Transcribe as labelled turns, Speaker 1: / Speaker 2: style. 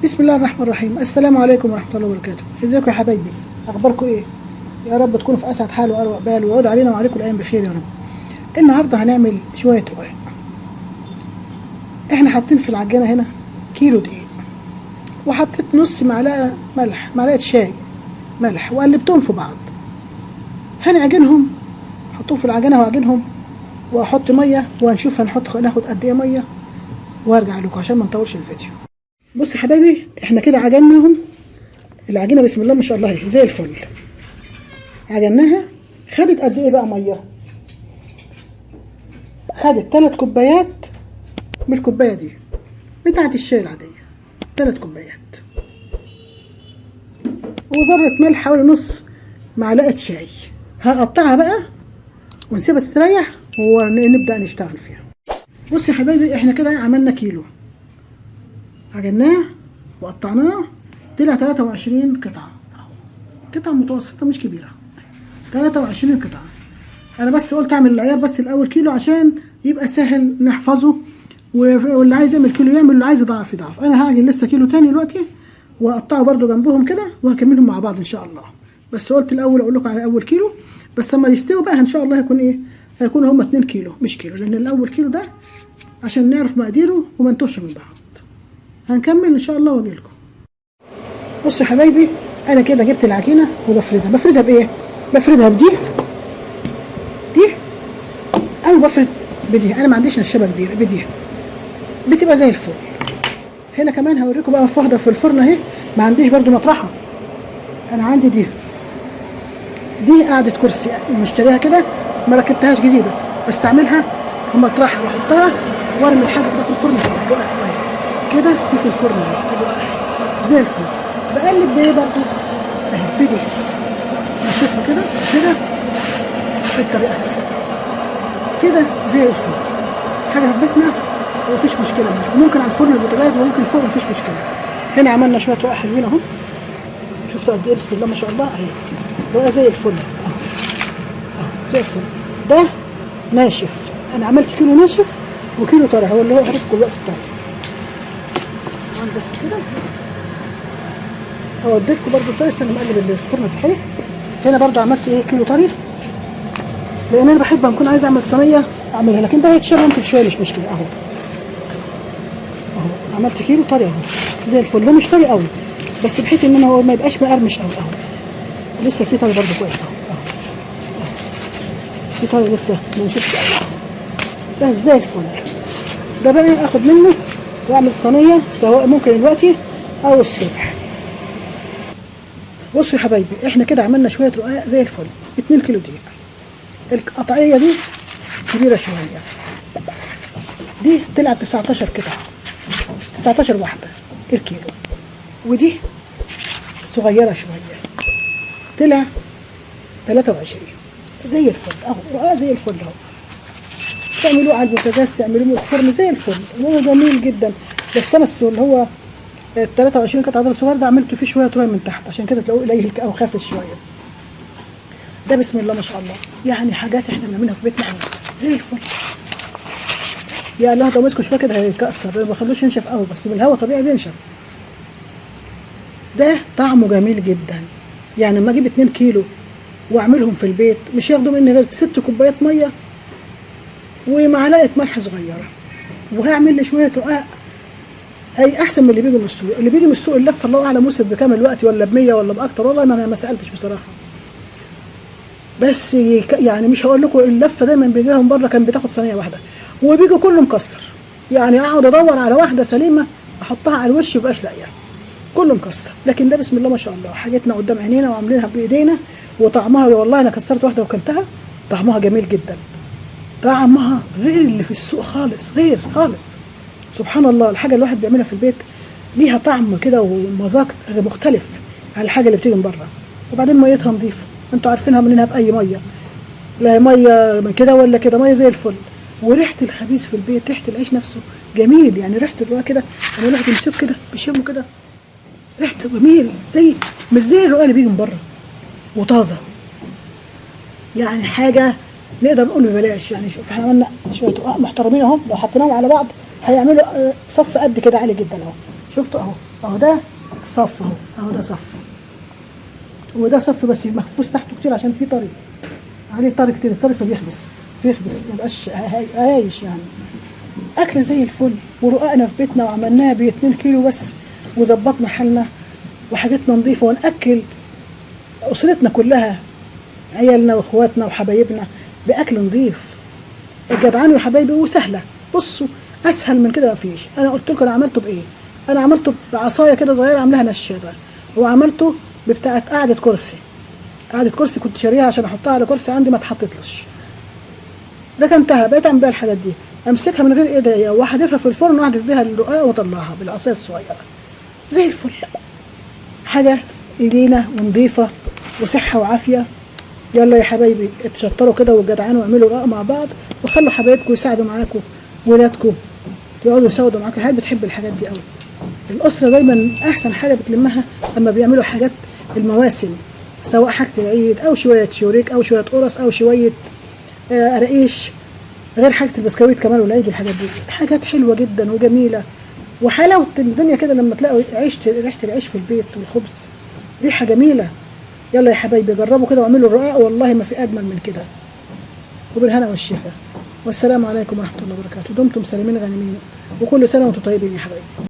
Speaker 1: بسم الله الرحمن الرحيم. السلام عليكم ورحمة الله وبركاته. ازيكم يا حبايبي؟ اخباركم ايه؟ يا رب تكونوا في اسعد حال واروق بال ويعود علينا وعليكم الايام بخير يا رب. النهارده هنعمل شوية رقاق. احنا حاطين في العجانة هنا كيلو دقيق، وحطيت نص معلقة ملح، معلقة شاي ملح، وقلبتهم في بعض. هنعجنهم، حطوهم في العجانة وأعجنهم، واحط مية وهنشوف ناخد قد ايه مية، وارجع لكم عشان ما نطولش الفيديو. بصوا يا حبايبي، احنا كده عجناهم. العجينه بسم الله ما شاء الله اهي زي الفل. عجناها. خدت قد ايه بقى ميه؟ خدت 3 كوبايات من الكوبايه دي بتاعت الشاي العاديه، 3 كوبايات، وذره ملح حوالي نص معلقه شاي. هقطعها بقى ونسيبها تستريح ونبدا نشتغل فيها. بصوا يا حبايبي، احنا كده عملنا كيلو، عجناه وقطعناه، طلع 23 قطعة، قطعة متوسطة مش كبيرة، 23 قطعة. أنا بس قلت أعمل العيار بس الأول كيلو عشان يبقى سهل نحفظه، واللي عايز يعمل كيلو يعمل، واللي عايز يضاعف يضاعف. أنا هعجن لسه كيلو تاني دلوقتي وأقطعه برضو جنبهم كده وهكملهم مع بعض إن شاء الله. بس قلت الأول أقول لكم على أول كيلو، بس لما يستوي بقى إن شاء الله هيكون إيه؟ هيكونوا هما 2 كيلو مش كيلو، لأن الأول كيلو ده عشان نعرف مقاديره وما نتوهش من بعض. هنكمل إن شاء الله وأجيلكم. بصوا يا حبايبي، انا كده جبت العجينه وبفردها بايه؟ بفردها بدي او بفرد بدي. انا ما عنديش نشابه كبيره، بدي بتبقى زي الفل. هنا كمان هوريكم بقى في واحده في الفرن اهي، ما عنديش برضو مطرحه، انا عندي دي قاعده كرسي مشتريها كده، ما ركبتهاش جديده، بستعملها ومطرحها واحطها وارمي الحاجه كده في الفرن كده. دي في الفرن زي الفل. بقلب بايه برضو اهي بدي، نشوفها كده بالطريقه كده زي الفل. حاجه في بيتنا ومفيش مشكله، ممكن على الفرن البوتاجاز وممكن فوق مفيش مشكله. هنا عملنا شويه رقاق حلوين اهو، شفتوا قد ايه؟ بسم الله ما شاء الله اهي رقاق زي الفل اهو زي الفل. ده ناشف، انا عملت كيلو ناشف وكيلو طري، هو اللي هو هوريكم الوقت الطري. ثواني بس كده هوديلكوا برضو طري. استنى مقلب الفرن تتحرق. هنا برضو عملت ايه؟ كيلو طري، لان انا بحب اكون عايز اعمل صينيه اعملها، لكن ده هيتشال ممكن شويه مش مشكله. اهو عملت كيلو طري اهو زي الفل. هو مش طري قوي بس بحيث ان هو ما يبقاش مقرمش قوي. اهو لسه في طري برضو كويس اهو في طري لسه ما نشوفش قوي. ده زي الفل. ده بقى اخد منه واعمل صينيه، سواء ممكن دلوقتي او الصبح. بصوا يا حبايبي، احنا كده عملنا شويه رقاق زي الفل. 2 كيلو دقيق. القطعيه دي كبيره شويه، دي طلعت 19 قطعه، 19 واحده الكيلو، ودي صغيره شويه طلع 23 زي الفل اهو. رقاق زي الفل اهو، تعملوه على البوتاجاز، تعملوه في الفرن زي الفل، هو جميل جدا. بس انا اللي هو ال 23 قطعه ده الصغير ده عملته فيه شويه ري من تحت، عشان كده تلاقوه قليل او خافت شويه. ده بسم الله ما شاء الله، يعني حاجات احنا بنعملها في بيتنا زي الفل. يا الله ده مسكه شويه كده هيكسر، ما بخلوش ينشف قوي، بس بالهواء طبيعي بينشف. ده طعمه جميل جدا. يعني لما اجيب 2 كيلو واعملهم في البيت مش ياخدوا مني غير 6 كوبايات ميه ومعلقه ملح صغيره، وهعمل لي شويه رقاق هي احسن من اللي بيجي من السوق. اللي بيجي من السوق اللفه الله اعلم وصل بكام الوقت، ولا ب100 ولا باكتر، والله ما انا ما سالتش بصراحه. بس يعني مش هقول لكم اللفه دايما بيجي لها من بره كان بتاخد صينيه واحده، وبيجي كله مكسر. يعني اقعد ادور على واحده سليمه احطها على الوش مبقاش لاقيها، كله مكسر. لكن ده بسم الله ما شاء الله حاجتنا قدام عينينا وعاملينها بايدينا، وطعمها والله انا كسرت واحده وكلتها طعمها جميل جدا. طعمها غير اللي في السوق خالص، غير خالص. سبحان الله، الحاجه الواحد بيعملها في البيت ليها طعم كده ومذاق مختلف عن الحاجه اللي بتيجي من بره. وبعدين ميتها نظيفه، انتوا عارفينها منها باي ميه، لا ميه من كده ولا كده، ميه زي الفل. وريحه الخبيز في البيت، ريحه العيش نفسه جميل، يعني ريحه الرقاق كده لما الواحد يمسكه كده بيشمه كده ريحته جميل، زي مش زي الرقاق اللي بيجي من بره، وطازه. يعني حاجه نقدر نقول ببلاش. يعني شوف احنا عملنا شويه رقاق محترمين اهو، لو حطيناهم على بعض هيعملوا صف قد كده عالي جدا اهو. شفتوا اهو، اهو ده صف اهو، اهو ده صف وده صف، بس مخفوز تحته كتير عشان في طري عليه، طري كتير، الطري فبيحبس ميبقاش هايش يعني. اكله زي الفل، ورققنا في بيتنا وعملناها ب2 كيلو بس، وظبطنا حالنا وحاجتنا نظيفه، وناكل اسرتنا كلها، عيالنا واخواتنا وحبايبنا باكل نظيف. الجدعان يا حبايبي وسهله. بصوا اسهل من كده مفيش. انا قلت لكم انا عملته بايه؟ انا عملته بعصايه كده صغيره عاملاها نشابه، وعملته بتاعه قاعده كرسي. قاعده كرسي كنت شاريها عشان احطها على كرسي عندي ما اتحطتلش، ركنتها بقيت اعمل بيها الحاجات دي، امسكها من غير ايديا واحدفها في الفرن واحدف بيها الرقاق واطلعها بالعصايه الصغيره زي الفل. حاجه ايدينا ونضيفه وصحه وعافيه. يلا يا حبايبي اتشطروا كده والجدعان واعملوا رقاق مع بعض، وخلوا حبايبكم يساعدوا معاكم، ولادكم يقعدوا يساعدوا معاكم. العيال بتحب الحاجات دي قوي. الاسره دايما احسن حاجه بتلمها اما بيعملوا حاجات المواسم، سواء حاجه العيد او شويه شوريك او شويه قرص او شويه قراقيش، غير حاجه البسكويت كمان والعيد والحاجات دي. حاجات حلوه جدا وجميله، وحلاوه الدنيا كده لما تلاقوا ريحه العيش في البيت والخبز، ريحه جميله. يلا يا حبايبي جربوا كده واعملوا الرقاق، والله ما في اجمل من كده. وبالهنا والشفا، والسلام عليكم ورحمه الله وبركاته. دمتم سالمين غانمين، وكل سنه وانتم طيبين يا حبايبي.